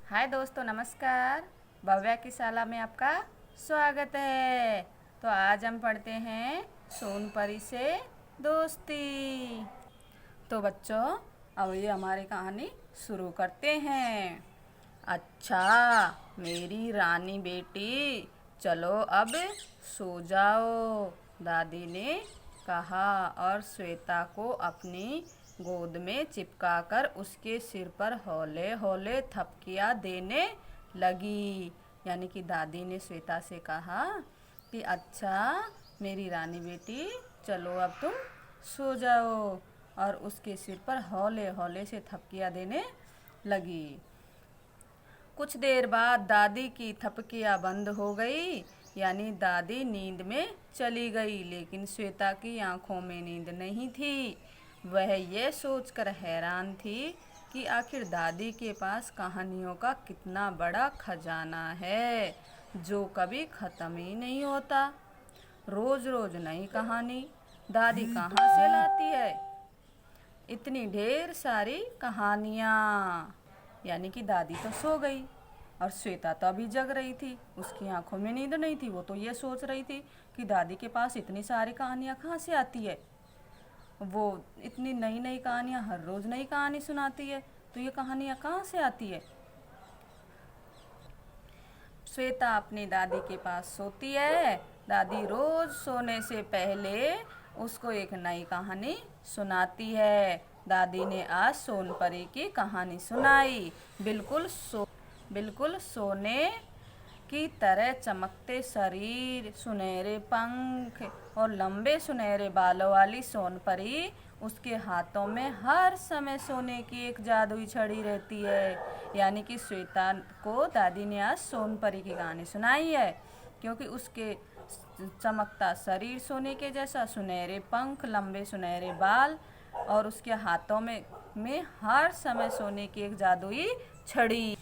हाय दोस्तों, नमस्कार। भव्या की शाला में आपका स्वागत है। तो आज हम पढ़ते हैं सोनपरी से दोस्ती। तो बच्चों, अब ये हमारी कहानी शुरू करते हैं। अच्छा मेरी रानी बेटी, चलो अब सो जाओ, दादी ने कहा और श्वेता को अपनी गोद में चिपकाकर उसके सिर पर हौले हौले थपकियाँ देने लगी। यानी कि दादी ने श्वेता से कहा कि अच्छा मेरी रानी बेटी, चलो अब तुम सो जाओ, और उसके सिर पर हौले हौले से थपकियाँ देने लगी। कुछ देर बाद दादी की थपकियाँ बंद हो गई, यानी दादी नींद में चली गई, लेकिन श्वेता की आंखों में नींद नहीं थी। वह ये सोचकर हैरान थी कि आखिर दादी के पास कहानियों का कितना बड़ा खजाना है जो कभी ख़त्म ही नहीं होता। रोज रोज नई कहानी दादी कहाँ से लाती है इतनी ढेर सारी कहानियाँ। यानी कि दादी तो सो गई और श्वेता तो अभी जग रही थी, उसकी आंखों में नींद नहीं थी। वो तो ये सोच रही थी कि दादी के पास इतनी सारी कहानियाँ कहाँ से आती है, वो इतनी नई नई कहानियाँ, हर रोज़ नई कहानी सुनाती है, तो ये कहानियाँ कहाँ से आती है। श्वेता अपनी दादी के पास सोती है। दादी रोज सोने से पहले उसको एक नई कहानी सुनाती है। दादी ने आज सोनपरी की कहानी सुनाई। बिल्कुल सोने की तरह चमकते शरीर, सुनहरे पंख और लंबे सुनहरे बालों वाली सोनपरी, उसके हाथों में हर समय सोने की एक जादुई छड़ी रहती है। यानी कि श्वेता को दादी ने आज सोनपरी की कहानी सुनाई है, क्योंकि उसके चमकता शरीर, सोने के जैसा सुनहरे पंख, लंबे सुनहरे बाल और उसके हाथों में हर समय सोने की एक जादुई छड़ी।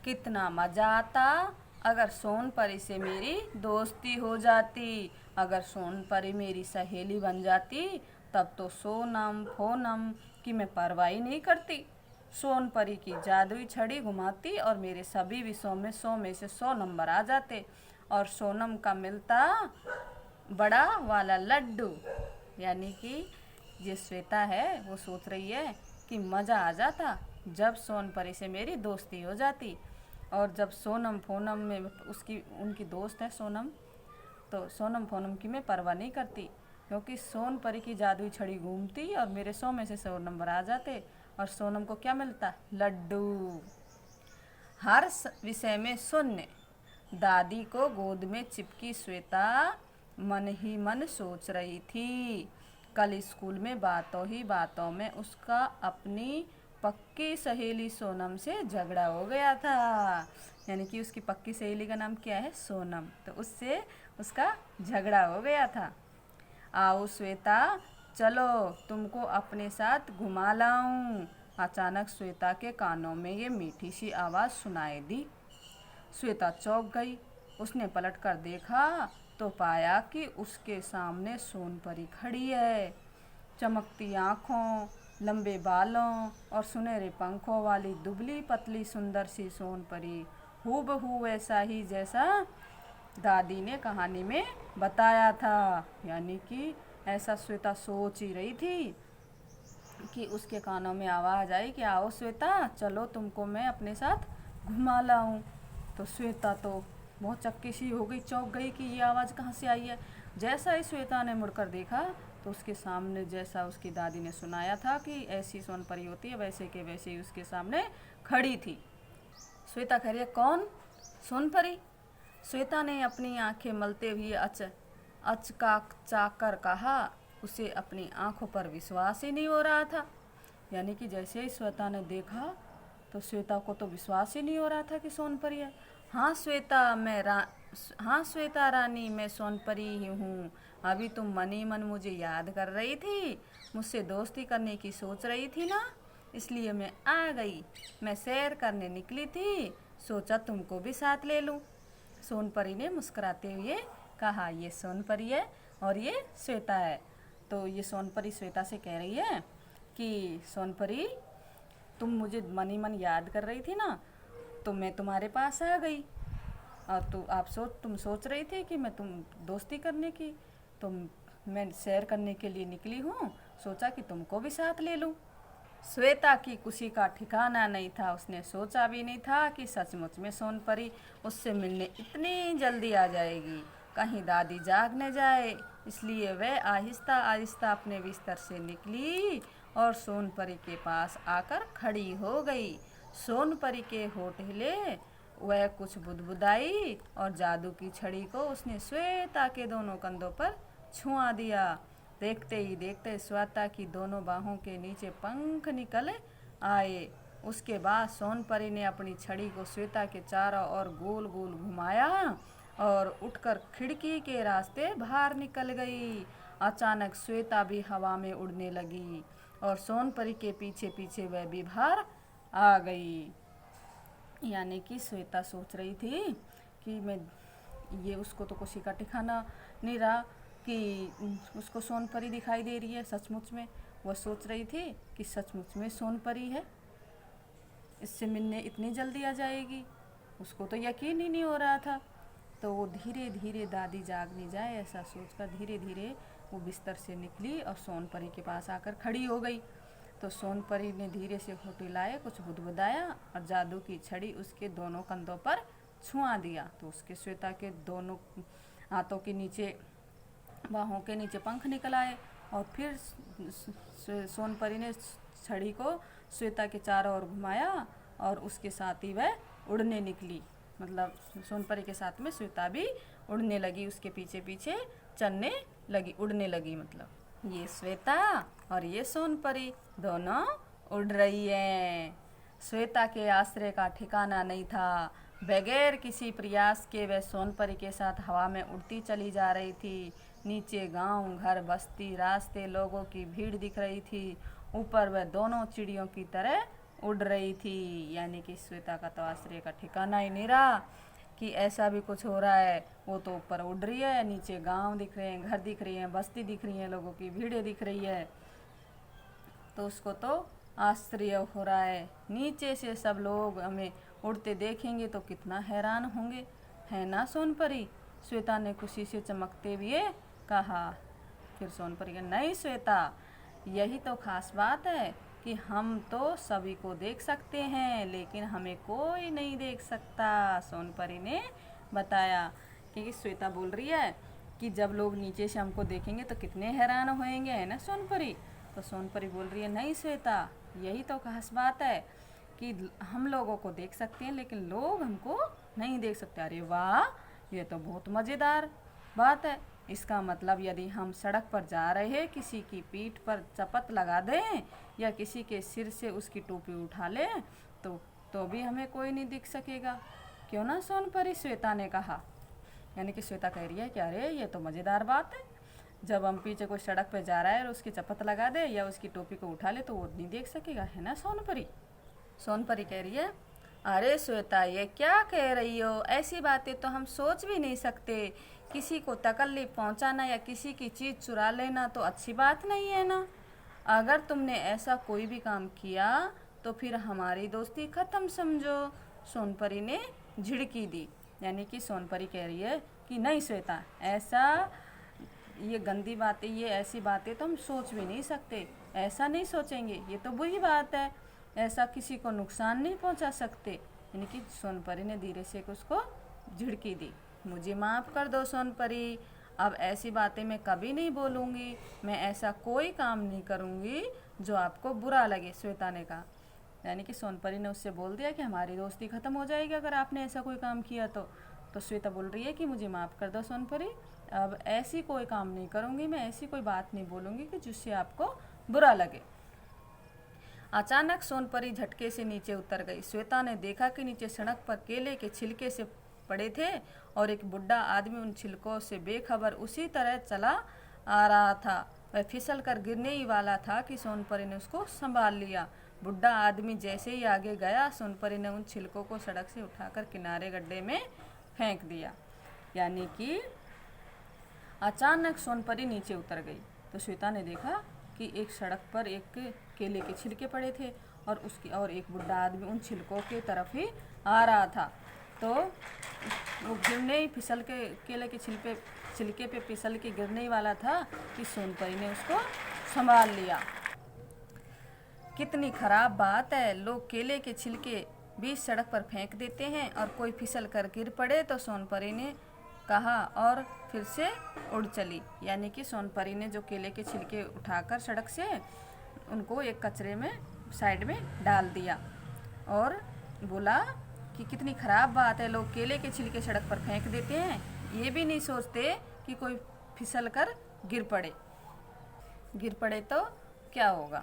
कितना मज़ा आता अगर सोनपरी से मेरी दोस्ती हो जाती, अगर सोनपरी मेरी सहेली बन जाती, तब तो सोनम फोनम की मैं परवाह ही नहीं करती। सोनपरी की जादुई छड़ी घुमाती और मेरे सभी विषयों में 100 में से 100 नंबर आ जाते, और सोनम का मिलता बड़ा वाला लड्डू। यानी कि ये श्वेता है वो सोच रही है कि मज़ा आ जाता जब सोनपरी से मेरी दोस्ती हो जाती, और जब सोनम फोनम में उनकी दोस्त है सोनम, तो सोनम फोनम की मैं परवाह नहीं करती, क्योंकि सोनपरी की जादुई छड़ी घूमती और मेरे 100 में से 100 नंबर आ जाते, और सोनम को क्या मिलता? लड्डू। हर विषय में शून्य। दादी को गोद में चिपकी श्वेता मन ही मन सोच रही थी। कल स्कूल में बातों ही बातों में उसका अपनी पक्की सहेली सोनम से झगड़ा हो गया था। यानी कि उसकी पक्की सहेली का नाम क्या है? सोनम। तो उससे उसका झगड़ा हो गया था। आओ श्वेता, चलो तुमको अपने साथ घुमा लाऊं। अचानक श्वेता के कानों में ये मीठी सी आवाज़ सुनाई दी। श्वेता चौंक गई। उसने पलटकर देखा तो पाया कि उसके सामने सोनपरी खड़ी है। चमकती आँखों, लंबे बालों और सुनहरे पंखों वाली दुबली पतली सुंदर सी सोनपरी, हूबहू वैसा ही जैसा दादी ने कहानी में बताया था। यानी कि ऐसा श्वेता सोच ही रही थी कि उसके कानों में आवाज़ आई कि आओ श्वेता, चलो तुमको मैं अपने साथ घुमा लाऊं। तो श्वेता तो बहुत चक्की सी हो गई, चौंक गई कि ये आवाज़ कहाँ से आई है। जैसा ही श्वेता ने मुड़कर देखा तो उसके सामने, जैसा उसकी दादी ने सुनाया था कि ऐसी सोनपरी होती है, वैसे के वैसे ही उसके सामने खड़ी थी। श्वेता कह रही है, कौन? सोनपरी। श्वेता ने अपनी आंखें मलते हुए अचकाकर कहा। उसे अपनी आंखों पर विश्वास ही नहीं हो रहा था। यानी कि जैसे ही श्वेता ने देखा तो श्वेता को तो विश्वास ही नहीं हो रहा था कि सोनपरी है। हाँ श्वेता रानी, मैं सोनपरी ही हूँ। अभी तुम मन ही मन मुझे याद कर रही थी, मुझसे दोस्ती करने की सोच रही थी ना, इसलिए मैं आ गई। मैं सैर करने निकली थी, सोचा तुमको भी साथ ले लूँ। सोनपरी ने मुस्कुराते हुए कहा। ये सोनपरी है और ये श्वेता है। तो ये सोनपरी श्वेता से कह रही है कि सोनपरी, तुम मुझे मन ही मन याद कर रही थी ना, तो मैं तुम्हारे पास आ गई। और तुम सोच रही थी कि मैं तुम दोस्ती करने की, तो मैं सैर करने के लिए निकली हूँ, सोचा कि तुमको भी साथ ले लूँ। श्वेता की खुशी का ठिकाना नहीं था। उसने सोचा भी नहीं था कि सचमुच में सोनपरी उससे मिलने इतनी जल्दी आ जाएगी, कहीं दादी जाग न जाए। इसलिए वह आहिस्ता आहिस्ता अपने बिस्तर से निकली और सोनपरी के पास आकर खड़ी हो गई। सोनपरी के होठ हिले, वह कुछ बुदबुदाई और जादू की छड़ी को उसने श्वेता के दोनों कंधों पर छुआ दिया। देखते ही देखते श्वेता की दोनों बाहों के नीचे पंख निकल आए। उसके बाद सोनपरी ने अपनी छड़ी को श्वेता के चारों ओर गोल गोल घुमाया और उठकर खिड़की के रास्ते बाहर निकल गई। अचानक श्वेता भी हवा में उड़ने लगी और सोनपरी के पीछे पीछे वह भी बाहर आ गई। यानी कि श्वेता सोच रही थी कि मैं ये उसको तो खुशी का ठिकाना नहीं रहा कि उसको सोनपरी दिखाई दे रही है। सचमुच में वह सोच रही थी कि सचमुच में सोनपरी है, इससे मिलने इतनी जल्दी आ जाएगी। उसको तो यकीन ही नहीं हो रहा था। तो वो धीरे धीरे दादी जाग नहीं जाए ऐसा सोचकर धीरे धीरे वो बिस्तर से निकली और सोनपरी के पास आकर खड़ी हो गई। तो सोनपरी ने धीरे से होठ हिलाए, कुछ बुदबुदाया और जादू की छड़ी उसके दोनों कंधों पर छुआ दिया। तो उसके श्वेता के दोनों हाथों के नीचे, बाहों के नीचे पंख निकल आए और फिर सोनपरी ने छड़ी को श्वेता के चारों ओर घुमाया और उसके साथ ही वह उड़ने निकली। मतलब सोनपरी के साथ में श्वेता भी उड़ने लगी, उसके पीछे पीछे चलने लगी, उड़ने लगी। मतलब ये श्वेता और ये सोनपरी दोनों उड़ रही हैं। श्वेता के आश्रय का ठिकाना नहीं था। बगैर किसी प्रयास के वह सोनपरी के साथ हवा में उड़ती चली जा रही थी। नीचे गांव, घर, बस्ती, रास्ते, लोगों की भीड़ दिख रही थी। ऊपर वह दोनों चिड़ियों की तरह उड़ रही थी। यानी कि श्वेता का तो आश्रय का ठिकाना ही नहीं रहा कि ऐसा भी कुछ हो रहा है। वो तो ऊपर उड़ रही है, नीचे गांव दिख रहे हैं, घर दिख रही हैं, बस्ती दिख रही है, लोगों की भीड़ें दिख रही है। तो उसको तो आश्चर्य हो रहा है। नीचे से सब लोग हमें उड़ते देखेंगे तो कितना हैरान होंगे, है ना सोनपरी? श्वेता ने खुशी से चमकते हुए कहा। फिर सोनपरी का, नहीं श्वेता, यही तो खास बात है कि हम तो सभी को देख सकते हैं लेकिन हमें कोई नहीं देख सकता, सोनपरी ने बताया। क्योंकि श्वेता बोल रही है कि जब लोग नीचे से हमको देखेंगे तो कितने हैरान होएंगे, है ना सोनपरी? तो सोनपरी बोल रही है, नहीं श्वेता, यही तो खास बात है कि हम लोगों को देख सकते हैं लेकिन लोग हमको नहीं देख सकते। अरे वाह, ये तो बहुत मज़ेदार बात है। इसका मतलब यदि हम सड़क पर जा रहे किसी की पीठ पर चपत लगा दें या किसी के सिर से उसकी टोपी उठा लें तो भी हमें कोई नहीं दिख सकेगा, क्यों ना सोनपरी? श्वेता ने कहा। यानी कि श्वेता कह रही है कि अरे ये तो मज़ेदार बात है, जब हम पीछे कोई सड़क पर जा रहा है और उसकी चपत लगा दे या उसकी टोपी को उठा ले तो वो नहीं देख सकेगा, है ना सोनपरी? सोनपरी कह रही है, अरे श्वेता, ये क्या कह रही हो? ऐसी बातें तो हम सोच भी नहीं सकते। किसी को तकलीफ पहुंचाना या किसी की चीज़ चुरा लेना तो अच्छी बात नहीं है ना। अगर तुमने ऐसा कोई भी काम किया तो फिर हमारी दोस्ती ख़त्म समझो, सोनपरी ने झिड़की दी। यानी कि सोनपरी कह रही है कि नहीं श्वेता, ऐसा ये गंदी बातें, ये ऐसी बातें तो हम सोच भी नहीं सकते, ऐसा नहीं सोचेंगे, ये तो बुरी बात है, ऐसा किसी को नुकसान नहीं पहुंचा सकते। यानी कि सोनपरी ने धीरे से उसको झिड़की दी। मुझे माफ़ कर दो सोनपरी, अब ऐसी बातें मैं कभी नहीं बोलूँगी, मैं ऐसा कोई काम नहीं करूँगी जो आपको बुरा लगे, श्वेता ने कहा। यानी कि सोनपरी ने उससे बोल दिया कि हमारी दोस्ती ख़त्म हो जाएगी अगर आपने ऐसा कोई काम किया तो श्वेता बोल रही है कि मुझे माफ़ कर दो सोनपरी, अब ऐसी कोई काम नहीं करूँगी, मैं ऐसी कोई बात नहीं बोलूँगी कि जिससे आपको बुरा लगे। अचानक सोनपरी झटके से नीचे उतर गई। श्वेता ने देखा कि नीचे सड़क पर केले के छिलके से पड़े थे और एक बुढ़ा आदमी उन छिलकों से बेखबर उसी तरह चला आ रहा था। वह फिसल कर गिरने ही वाला था कि सोनपरी ने उसको संभाल लिया। बुढ़ा आदमी जैसे ही आगे गया, सोनपरी ने उन छिलकों को सड़क से उठाकर किनारे गड्ढे में फेंक दिया। यानी कि अचानक सोनपरी नीचे उतर गई तो श्वेता ने देखा कि एक सड़क पर एक केले के छिलके पड़े थे और एक बूढ़ा आदमी उन छिलकों की तरफ ही आ रहा था। तो वो गिरने ही फिसल के केले के छिलके पे फिसल के गिरने ही वाला था कि सोनपरी ने उसको संभाल लिया। कितनी खराब बात है, लोग केले के छिलके बीच सड़क पर फेंक देते हैं और कोई फिसल कर गिर पड़े तो सोनपरी ने कहा और फिर से उड़ चली। यानी कि सोनपरी ने जो केले के छिलके उठाकर सड़क से उनको एक कचरे में साइड में डाल दिया और बोला कि कितनी ख़राब बात है, लोग केले के छिलके सड़क पर फेंक देते हैं, ये भी नहीं सोचते कि कोई फिसल कर गिर पड़े तो क्या होगा।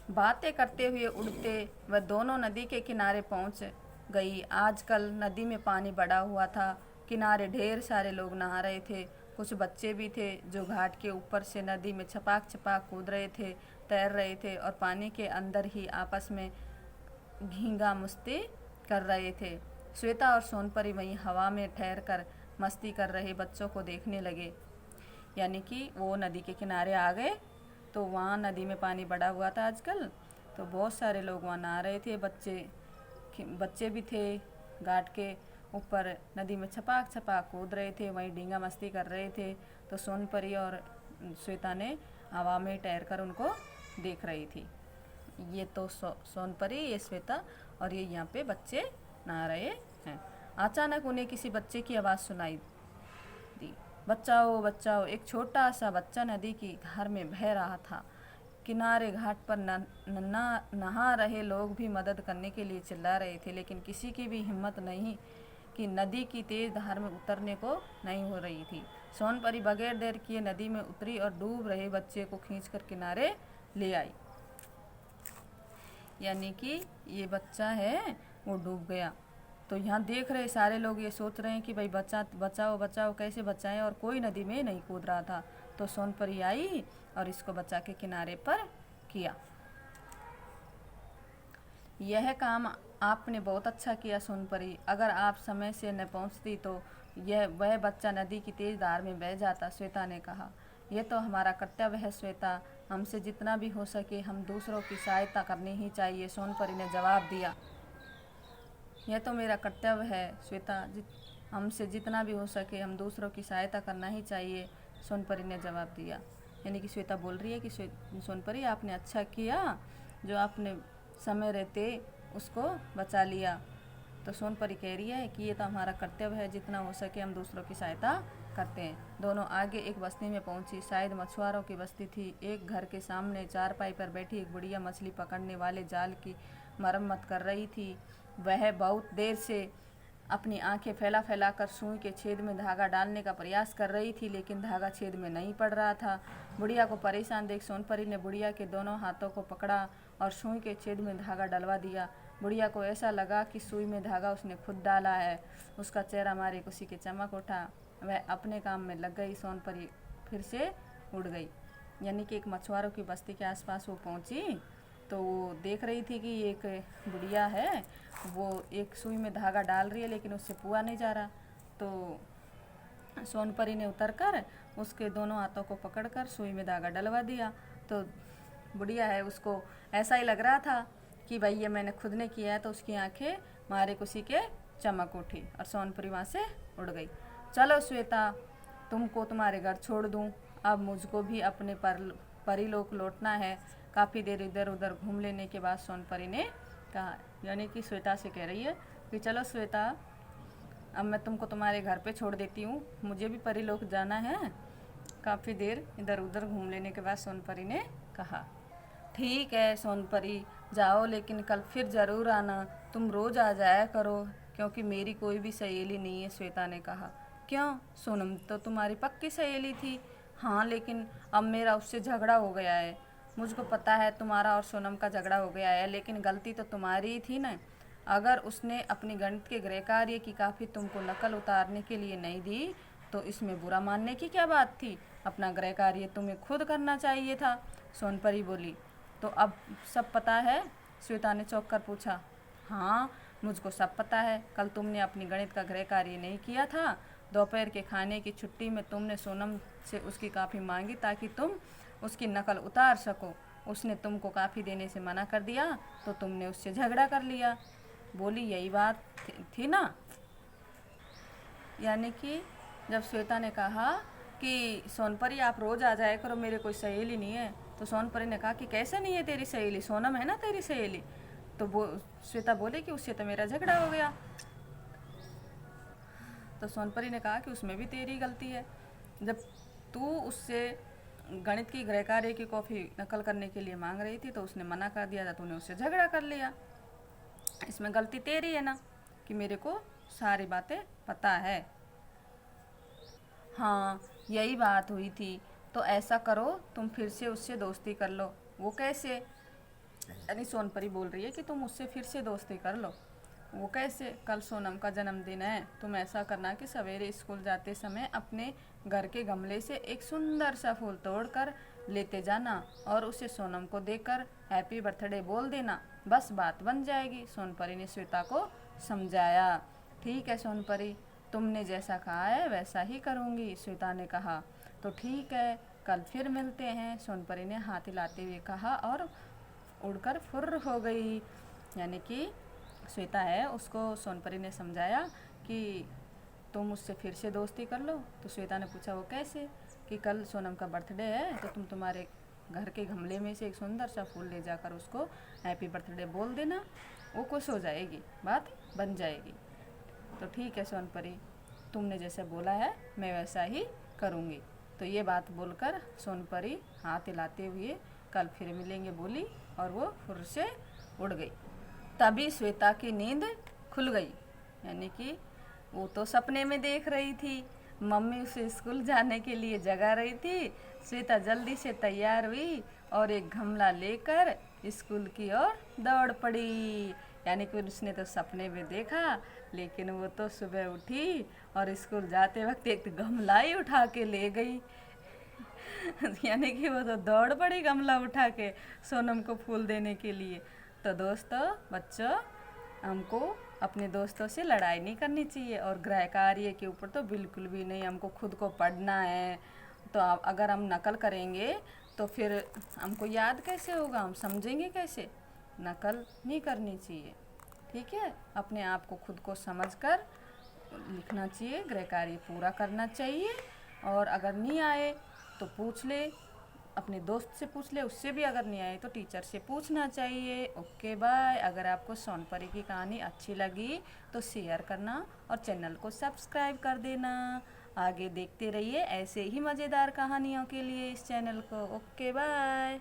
बातें करते हुए उड़ते वह दोनों नदी के किनारे पहुंच गई। आजकल नदी में पानी बढ़ा हुआ था, किनारे ढेर सारे लोग नहा रहे थे। कुछ बच्चे भी थे जो घाट के ऊपर से नदी में छपाक छपाक कूद रहे थे, तैर रहे थे और पानी के अंदर ही आपस में घींगा मस्ती कर रहे थे। श्वेता और सोनपरी वहीं हवा में ठहर कर मस्ती कर रहे बच्चों को देखने लगे। यानी कि वो नदी के किनारे आ गए तो वहाँ नदी में पानी बढ़ा हुआ था आजकल, तो बहुत सारे लोग वहाँ नहा रहे थे। बच्चे भी थे, घाट के ऊपर नदी में छपाक छपाक कूद रहे थे, वहीं डींगा मस्ती कर रहे थे। तो सोनपरी और श्वेता ने हवा में ठहर कर उनको देख रही थी। ये तो सोनपरी, ये श्वेता और ये यहाँ पे बच्चे नहा रहे हैं। अचानक उन्हें किसी बच्चे की आवाज़ सुनाई दी। बचाओ बचाओ, एक छोटा सा बच्चा नदी की धार में बह रहा था। किनारे घाट पर नहा रहे लोग भी मदद करने के लिए चिल्ला रहे थे, लेकिन किसी की भी हिम्मत नहीं कि नदी की तेज धार में उतरने को नहीं हो रही थी। सोनपरी बगैर देर किए नदी में उतरी और डूब रहे बच्चे को खींचकर किनारे ले आई। यानी कि ये बच्चा है वो डूब गया। तो यहाँ देख रहे सारे लोग ये सोच रहे हैं कि भाई बचाओ बचाओ, कैसे बचाएं, और कोई नदी में नहीं कूद रहा था। तो सोनपरी आई और इसको बचा के किनारे पर किया। यह काम आपने बहुत अच्छा किया सोनपरी, अगर आप समय से न पहुँचती तो वह बच्चा नदी की तेज धार में बह जाता, श्वेता ने कहा। यह तो हमारा कर्तव्य है श्वेता, हमसे जितना भी हो सके हम दूसरों की सहायता करनी ही चाहिए, सोनपरी ने जवाब दिया। यह तो मेरा कर्तव्य है श्वेता, हमसे जितना भी हो सके हम दूसरों की सहायता करना ही चाहिए, सोनपरी ने जवाब दिया। यानी कि श्वेता बोल रही है कि सोनपरी आपने अच्छा किया जो आपने समय रहते उसको बचा लिया। तो सोनपरी कह रही है कि ये तो हमारा कर्तव्य है, जितना हो सके हम दूसरों की सहायता करते हैं। दोनों आगे एक बस्ती में पहुंची, शायद मछुआरों की बस्ती थी। एक घर के सामने चारपाई पर बैठी एक बुढ़िया मछली पकड़ने वाले जाल की मरम्मत कर रही थी। वह बहुत देर से अपनी आंखें फैला फैला कर सुई के छेद में धागा डालने का प्रयास कर रही थी, लेकिन धागा छेद में नहीं पड़ रहा था। बुढ़िया को परेशान देख सोनपरी ने बुढ़िया के दोनों हाथों को पकड़ा और सुई के छेद में धागा डलवा दिया। बुढ़िया को ऐसा लगा कि सुई में धागा उसने खुद डाला है। उसका चेहरा मारे खुशी के चमक उठा, वह अपने काम में लग गई। सोनपरी फिर से उड़ गई। यानी कि एक मछुआरों की बस्ती के आसपास वो पहुंची तो वो देख रही थी कि एक बुढ़िया है, वो एक सुई में धागा डाल रही है लेकिन उससे पुआ नहीं जा रहा। तो सोनपरी ने उतरकर उसके दोनों हाथों को पकड़कर सुई में धागा डलवा दिया। तो बुढ़िया है, उसको ऐसा ही लग रहा था कि भाई ये मैंने खुद ने किया है, तो उसकी आंखें मारे खुशी के चमक उठी और सोनपरी वहाँ से उड़ गई। चलो श्वेता, तुमको तुम्हारे घर छोड़ दूँ, अब मुझको भी अपने परीलोक लौटना है। काफ़ी देर इधर उधर घूम लेने के बाद सोनपरी ने कहा, यानी कि श्वेता से कह रही है कि चलो श्वेता, अब मैं तुमको तुम्हारे घर पे छोड़ देती हूँ, मुझे भी परीलोक जाना है। काफ़ी देर इधर उधर घूम लेने के बाद सोनपरी ने कहा, ठीक है सोनपरी, जाओ, लेकिन कल फिर ज़रूर आना, तुम रोज़ आ जाया करो, क्योंकि मेरी कोई भी सहेली नहीं है, श्वेता ने कहा। क्यों, सोनम तो तुम्हारी पक्की सहेली थी। हाँ, लेकिन अब मेरा उससे झगड़ा हो गया है। मुझको पता है तुम्हारा और सोनम का झगड़ा हो गया है, लेकिन गलती तो तुम्हारी ही थी ना। अगर उसने अपनी गणित के गृह कार्य की काफ़ी तुमको नकल उतारने के लिए नहीं दी तो इसमें बुरा मानने की क्या बात थी। अपना गृह कार्य तुम्हें खुद करना चाहिए था, सोनपरी बोली। तो अब सब पता है, श्वेता ने चौंक कर पूछा। हाँ, मुझको सब पता है। कल तुमने अपनी गणित का गृह कार्य नहीं किया था। दोपहर के खाने की छुट्टी में तुमने सोनम से उसकी काफ़ी मांगी ताकि तुम उसकी नकल उतार सको। उसने तुमको काफ़ी देने से मना कर दिया तो तुमने उससे झगड़ा कर लिया। बोली यही बात थी ना। यानी कि जब श्वेता ने कहा कि सोनपरी आप रोज़ आ जाया करो, मेरे कोई सहेली नहीं है, तो सोनपरी ने कहा कि कैसे नहीं है तेरी सहेली, सोनम है ना तेरी सहेली। तो वो श्वेता बोले कि उससे तो मेरा झगड़ा हो गया। तो सोनपरी ने कहा कि उसमें भी तेरी गलती है, जब तू उससे गणित की गृह कार्य की कॉपी नकल करने के लिए मांग रही थी तो उसने मना कर दिया था, तूने उससे झगड़ा कर लिया। इसमें गलती तेरी है ना, कि मेरे को सारी बातें पता है। हाँ यही बात हुई थी, तो ऐसा करो तुम फिर से उससे दोस्ती कर लो। वो कैसे? यानी सोनपरी बोल रही है कि तुम उससे फिर से दोस्ती कर लो। वो कैसे? कल सोनम का जन्मदिन है, तुम ऐसा करना कि सवेरे स्कूल जाते समय अपने घर के गमले से एक सुंदर सा फूल तोड़कर लेते जाना और उसे सोनम को देकर हैप्पी बर्थडे बोल देना, बस बात बन जाएगी। सोनपरी ने श्वेता को समझाया। ठीक है सोनपरी, तुमने जैसा कहा है वैसा ही करूँगी, श्वेता ने कहा। तो ठीक है, कल फिर मिलते हैं, सोनपरी ने हाथ हिलाते हुए कहा और उड़कर फुर्र हो गई। यानी कि श्वेता है, उसको सोनपरी ने समझाया कि तुम उससे फिर से दोस्ती कर लो। तो श्वेता ने पूछा वो कैसे? कि कल सोनम का बर्थडे है तो तुम तुम्हारे घर के गमले में से एक सुंदर सा फूल ले जाकर उसको हैप्पी बर्थडे बोल देना, वो खुश हो जाएगी, बात बन जाएगी। तो ठीक है सोनपरी, तुमने जैसे बोला है मैं वैसा ही करूँगी। तो ये बात बोलकर सोनपरी हाथ हिलाते हुए कल फिर मिलेंगे बोली और वो फुर से उड़ गई। तभी श्वेता की नींद खुल गई। यानी कि वो तो सपने में देख रही थी, मम्मी उसे स्कूल जाने के लिए जगा रही थी। श्वेता जल्दी से तैयार हुई और एक गमला लेकर स्कूल की ओर दौड़ पड़ी। यानी कि उसने तो सपने में देखा, लेकिन वो तो सुबह उठी और स्कूल जाते वक्त एक गमला ही उठा के ले गई। यानी कि वो तो दौड़ पड़ी गमला उठा के सोनम को फूल देने के लिए। तो दोस्तों, बच्चों, हमको अपने दोस्तों से लड़ाई नहीं करनी चाहिए और गृह कार्य के ऊपर तो बिल्कुल भी नहीं। हमको खुद को पढ़ना है। तो अगर हम नकल करेंगे तो फिर हमको याद कैसे होगा, हम समझेंगे कैसे? नकल नहीं करनी चाहिए, ठीक है। अपने आप को खुद को समझकर लिखना चाहिए, गृह कार्य पूरा करना चाहिए। और अगर नहीं आए तो पूछ ले, अपने दोस्त से पूछ ले, उससे भी अगर नहीं आए तो टीचर से पूछना चाहिए। Okay bye. अगर आपको सोनपरी की कहानी अच्छी लगी तो शेयर करना और चैनल को सब्सक्राइब कर देना। आगे देखते रहिए ऐसे ही मज़ेदार कहानियों के लिए इस चैनल को। Okay bye.